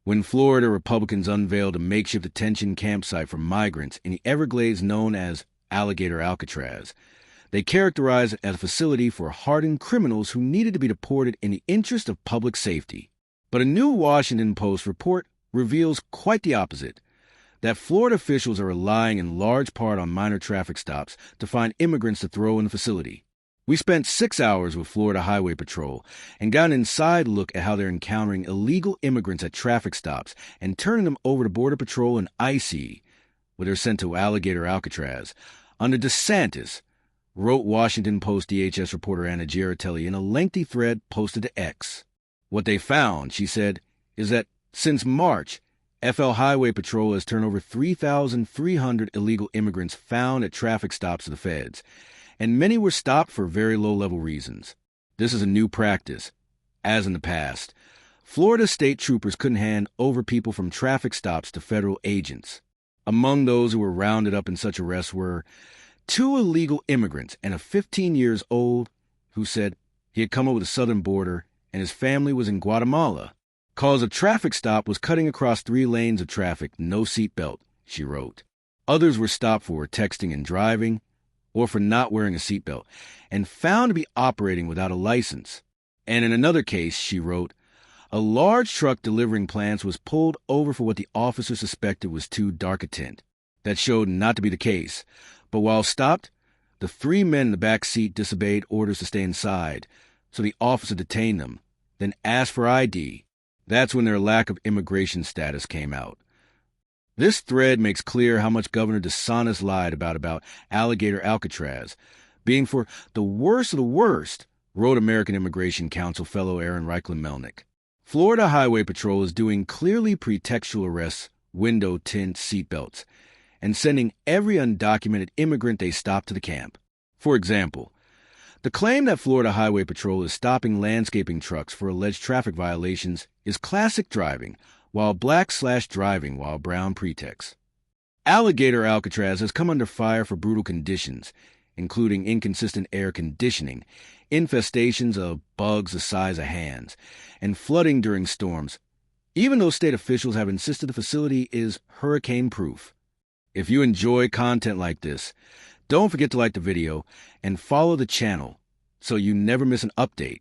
when Florida Republicans unveiled a makeshift detention campsite for migrants in the Everglades known as Alligator Alcatraz. They characterized it as a facility for hardened criminals who needed to be deported in the interest of public safety. But a new Washington Post report reveals quite the opposite, that Florida officials are relying in large part on minor traffic stops to find immigrants to throw in the facility. We spent 6 hours with Florida Highway Patrol and got an inside look at how they're encountering illegal immigrants at traffic stops and turning them over to Border Patrol and ICE, where they're sent to Alligator Alcatraz. Under DeSantis, wrote Washington Post DHS reporter Anna Giratelli in a lengthy thread posted to X. What they found, she said, is that since March, FL Highway Patrol has turned over 3,300 illegal immigrants found at traffic stops of the feds, and many were stopped for very low-level reasons. This is a new practice. As in the past, Florida state troopers couldn't hand over people from traffic stops to federal agents. Among those who were rounded up in such arrests were 2 illegal immigrants and a 15-year-old who said he had come over the southern border and his family was in Guatemala. Cause of traffic stop was cutting across 3 lanes of traffic, no seatbelt, she wrote. Others were stopped for texting and driving, or for not wearing a seatbelt, and found to be operating without a license. And in another case, she wrote, a large truck delivering plants was pulled over for what the officer suspected was too dark a tint. That showed not to be the case, but while stopped, the 3 men in the back seat disobeyed orders to stay inside, so the officer detained them, then asked for ID. That's when their lack of immigration status came out. This thread makes clear how much Governor DeSantis lied about Alligator Alcatraz being for the worst of the worst, wrote American Immigration Council fellow Aaron Reichlin-Melnick. Florida Highway Patrol is doing clearly pretextual arrests, window tint seatbelts, and sending every undocumented immigrant they stop to the camp. For example, the claim that Florida Highway Patrol is stopping landscaping trucks for alleged traffic violations is classic driving, while black/driving while brown pretext. Alligator Alcatraz has come under fire for brutal conditions, including inconsistent air conditioning, infestations of bugs the size of hands, and flooding during storms, even though state officials have insisted the facility is hurricane-proof. If you enjoy content like this, don't forget to like the video and follow the channel so you never miss an update.